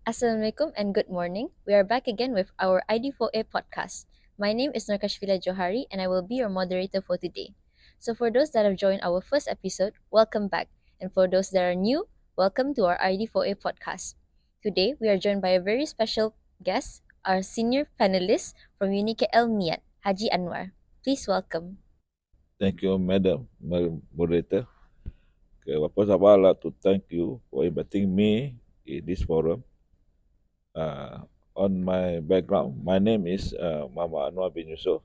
Assalamualaikum and good morning. We are back again with our ID4A podcast. My name is Nor Kashfillah and I will be your moderator for today. So for those that have joined our first episode, welcome back. And for those that are new, welcome to our ID4A podcast. Today we are joined by a very special guest, our senior panelist from UniKL Miat, Haji Anwar. Please welcome. Thank you, Madam Moderator. Okay, first of all, I'd like to thank you for inviting me in this forum. On my background, my name is Muhammad Anuar Yusof.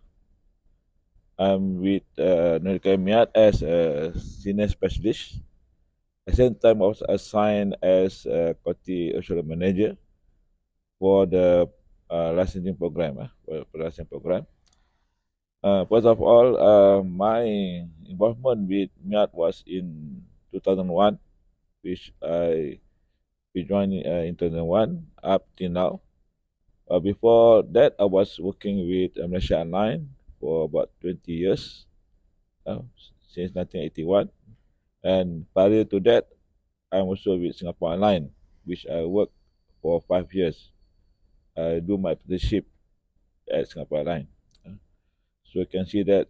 I'm with Nor Kashfillah as a senior specialist. At the same time, I was assigned as a quality assurance manager for the licensing program. For the licensing program. First of all, my involvement with MIAT was in 2001, which I joined in 2001 up till now. Before that, I was working with Malaysia Airlines for about 20 years, uh, since 1981. And prior to that, I'm also with Singapore Airlines, which I worked for 5 years. I do my apprenticeship at Singapore Airlines. So you can see that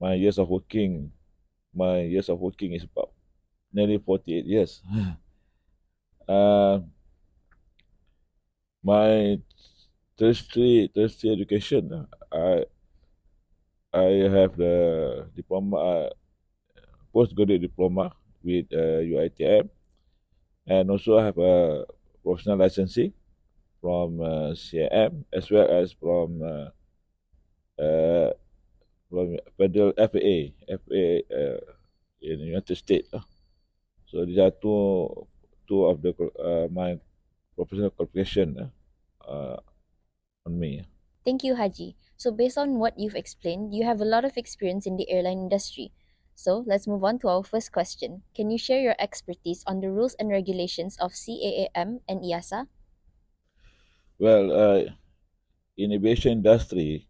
my years of working, is about nearly 48 years. uh, my tertiary education, I have the diploma, postgraduate diploma with UITM, and also have a professional licensing from CIM as well as uh, from federal FAA in the United States. So these are two of the my professional qualification uh, on me. Thank you, Haji. So, based on what you've explained, you have a lot of experience in the airline industry. So, let's move on to our first question. Can you share your expertise on the rules and regulations of CAAM and IASA? Well, innovation industry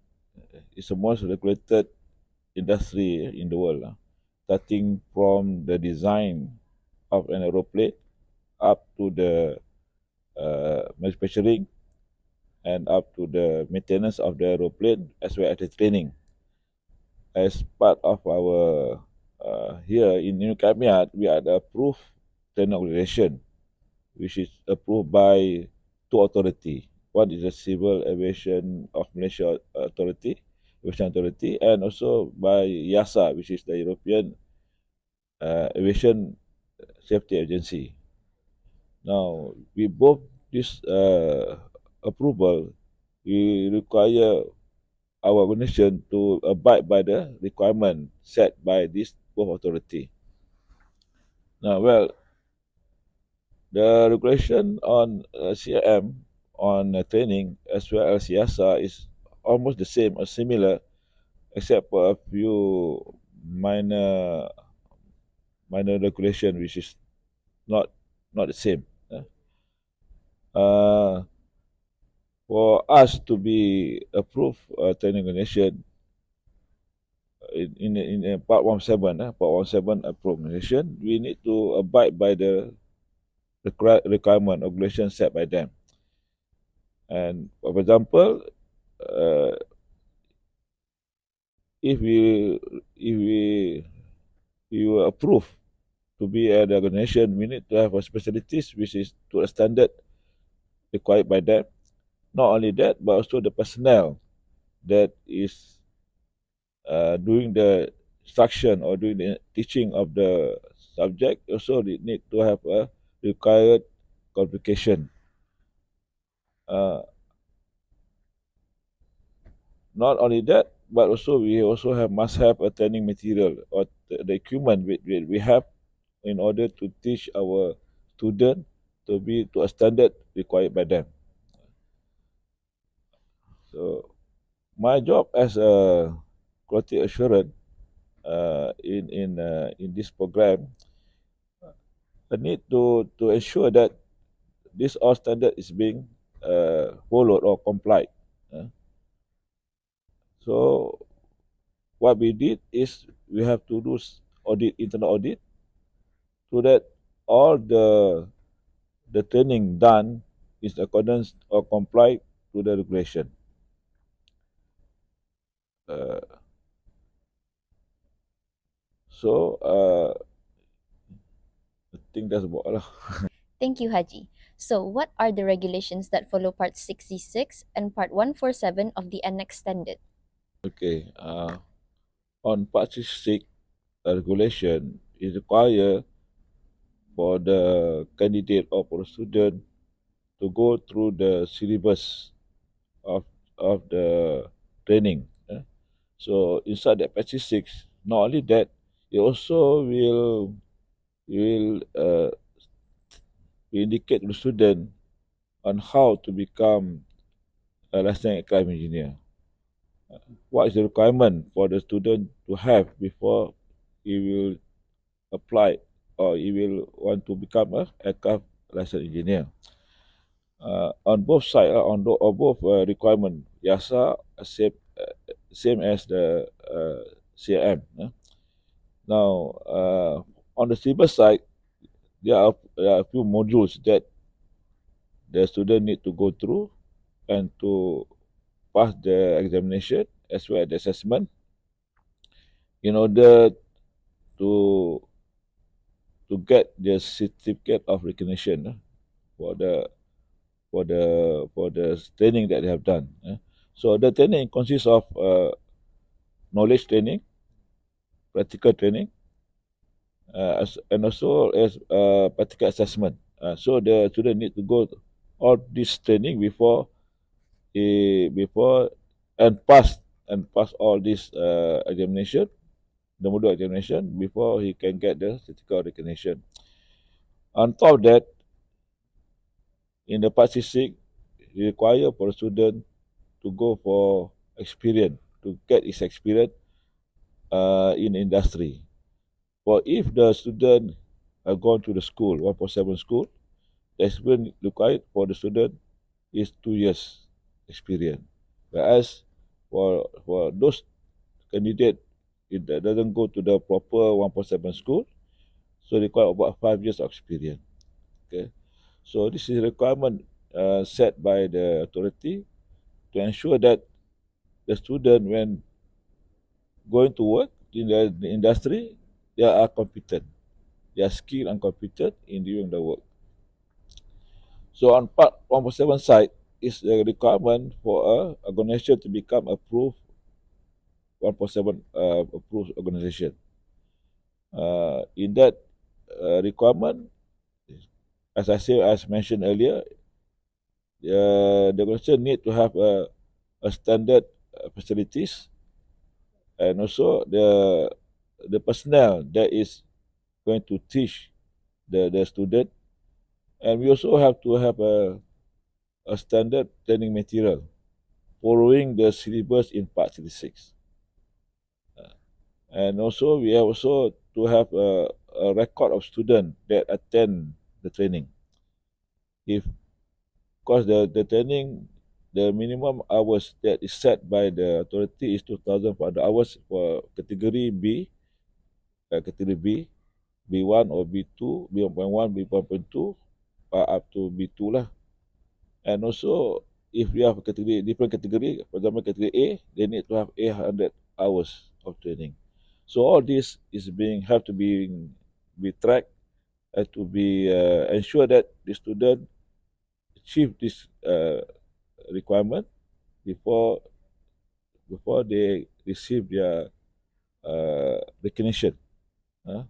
is the most regulated industry in the world, starting from the design of an aeroplane up to the manufacturing and up to the maintenance of the aeroplane as well as the training. As part of our here in New Cabinet, we are the approved training organization, which is approved by two authority. One is the Civil Aviation of Malaysia Authority, Aviation Authority, and also by YASA, which is the European Aviation Safety Agency. Now, we both this approval, we require our organization to abide by the requirement set by this both authority. Now, well, the regulation on CIM on training as well as YASA is almost the same or similar, except for a few minor regulation which is not the same. Uh, for us to be approved training organization in part 17 approved organization, we need to abide by the requirement regulation set by them. And for example, uh, if we were approved to be an organization, we need to have a specialties which is to a standard required by them. Not only that, but also the personnel that is doing the instruction or doing the teaching of the subject also they need to have a required qualification. Uh, Not only that, but also we also have must have a training material or the equipment we have in order to teach our student to be to a standard required by them. So my job as a quality assurance in this program, I need to ensure that this all standard is being followed or complied. Uh, so what we did is we have to do internal audit, so that all the training done is accordance or comply to the regulation. Uh, so I think that's about all. Thank you, Haji. So, what are the regulations that follow Part 66 and Part 147 of the Annex Extended? Okay. On Part 6, regulation is required for the candidate or for the student to go through the syllabus of the training. So inside that Part 6, not only that, it also will indicate to the student on how to become a licensed aircraft engineer. What is the requirement for the student to have before he will apply or he will want to become a aircraft licensed engineer? On both sides, on both requirement, YASA same as the CM. Now, on the syllabus side, there are a few modules that the student need to go through and to pass the examination as well as the assessment in order to get the certificate of recognition for the training that they have done. So the training consists of knowledge training, practical training, and also as practical assessment. So the student need to go all this training before and pass all this examination, the module examination before he can get the certificate of recognition. On top of that, in the part 6, it require for the student to go for experience, to get his experience in industry. For if the student have gone to the school, 147 school, the experience required for the student is 2 years experience. Whereas for those candidate that doesn't go to the proper 147 school, so require about 5 years of experience. Okay, so this is a requirement set by the authority to ensure that the student, when going to work in the industry, they are competent, they are skilled and competent in doing the work. So on part 147 side is a requirement for a organization to become approved 147 approved organization. In that requirement, as mentioned earlier, the organization need to have a standard facilities, and also the personnel that is going to teach the student, and we also have to have a standard training material following the syllabus in part 36. And also we have also to have a record of students that attend the training. If because the training, the minimum hours that is set by the authority is 2,500 hours for category B, category B, B1 or B2, B1.1, B1.2, up to B2 lah. And also, if we have a category, different category, for example, category A, they need to have 800 hours of training. So all this is have to be tracked and to be ensure that the student achieve this requirement before they receive their recognition, uh,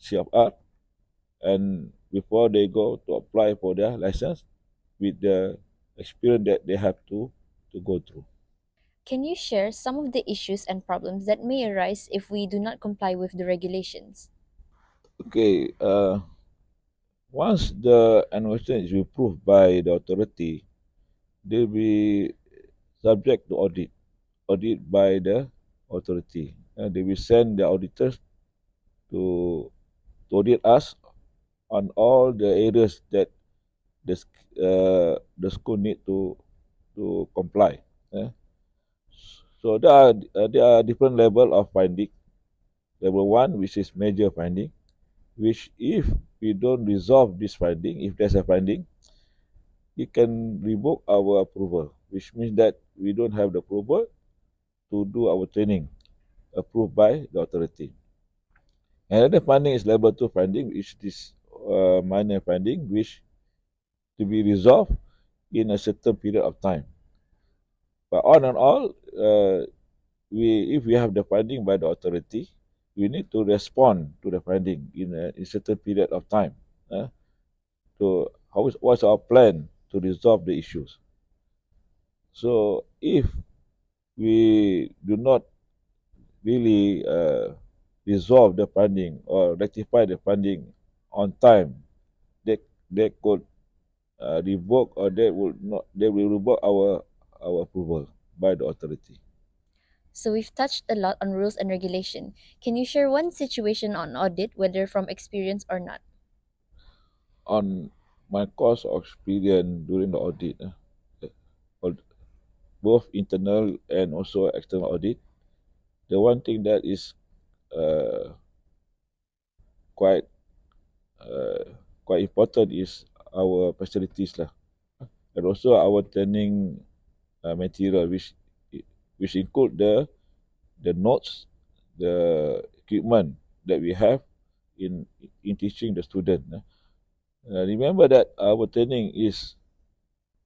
CFR, and before they go to apply for their license with the experience that they have to go through. Can you share some of the issues and problems that may arise if we do not comply with the regulations? Okay, once the innovation is approved by the authority, they'll be subject to audit by the authority. They will send the auditors to, audit us on all the areas that the school need to comply. eh. So there are different level of finding. Level one, which is major finding, which if we don't resolve this finding, if there's a finding, he can revoke our approval, which means that we don't have the approval to do our training approved by the authority. Another finding is level 2 finding, which is minor finding, which to be resolved in a certain period of time. But on and all, we if we have the finding by the authority, we need to respond to the finding in a certain period of time. Uh, to what's our plan to resolve the issues. So if we do not really resolve the funding or rectify the funding on time, they could revoke or they will revoke our approval by the authority. So we've touched a lot on rules and regulation. Can you share one situation on audit, whether from experience or not? On my course of experience during the audit, both internal and also external audit, the one thing that is uh, quite uh, quite important is our facilities lah, and also our training material, which include the notes, the equipment that we have in in teaching the student. Remember that our training is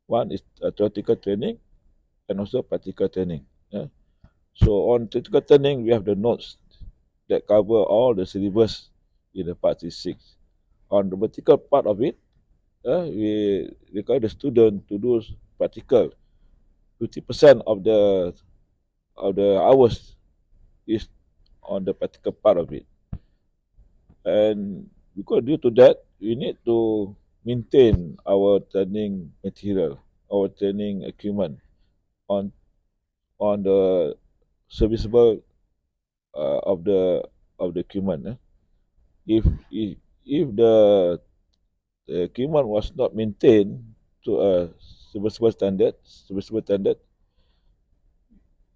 one is a theoretical training and also practical training. So on theoretical training, we have the notes that cover all the syllabus in the part 6. On the practical part of it, we require the student to do practical. 50% of the hours is on the practical part of it. And because due to that, we need to maintain our training material, our training equipment on the serviceable of the equipment. If if if the equipment was not maintained to a serviceable standard,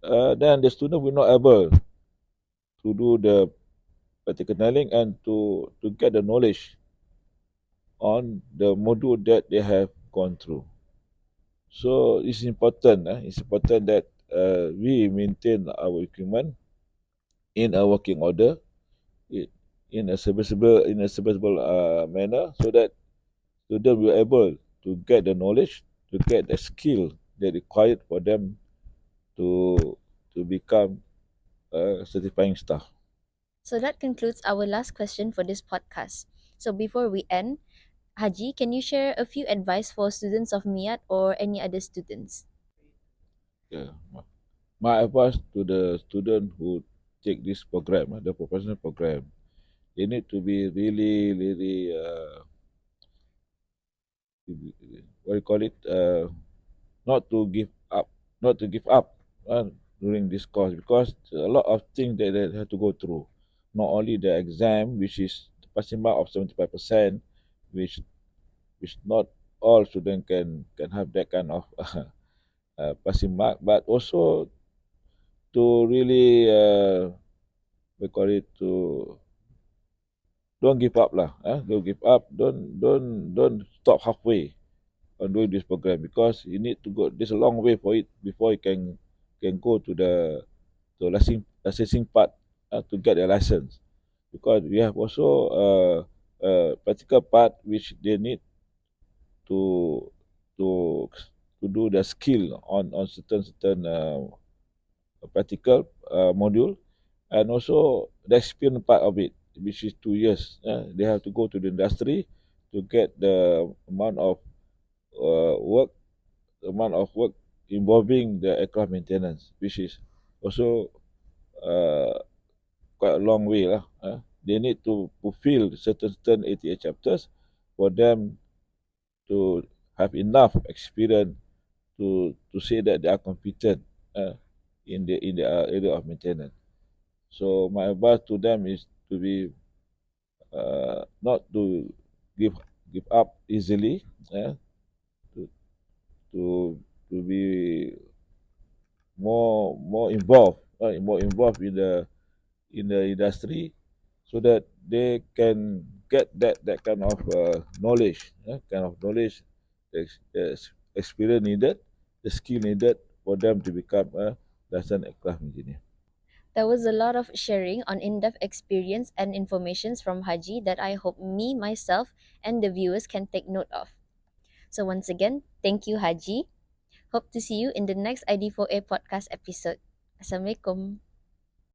then the student will not able to do the practical learning and to get the knowledge on the module that they have gone through. So it's important. It's important that we maintain our equipment in a working order, i- in a serviceable manner, so that students will able to get the knowledge, to get the skill that required for them to become a certifying staff. So that concludes our last question for this podcast. So before we end, Haji, can you share a few advice for students of MIAT or any other students? Yeah. My advice to the student who take this program, the professional program, they need to be really, really, what do you call it? Not to give up, not to give up during this course, because a lot of things that they have to go through. Not only the exam, which is the passing mark of 75%, which not all students can have that kind of passing mark, but also to really we call it to don't give up lah. Don't give up. Don't stop halfway on doing this program, because you need to go. There's a long way for it before you can go to the licensing part to get a license, because we have also practical part which they need to to to do the skill on certain practical module, and also the experience part of it, which is 2 years. They have to go to the industry to get the work, amount of work involving the aircraft maintenance, which is also uh, quite a long way lah. They need to fulfill certain ATA chapters for them to have enough experience to say that they are competent in the area of maintenance. So my advice to them is to be not to give up easily, to to to be more involved in the industry, so that they can get that kind of knowledge, kind of knowledge experience needed, the skill needed for them to become a licensed aircraft engineer. There was a lot of sharing on in-depth experience and informations from Haji that I hope me, myself, and the viewers can take note of. So once again, thank you Haji. Hope to see you in the next ID4A podcast episode. Assalamualaikum.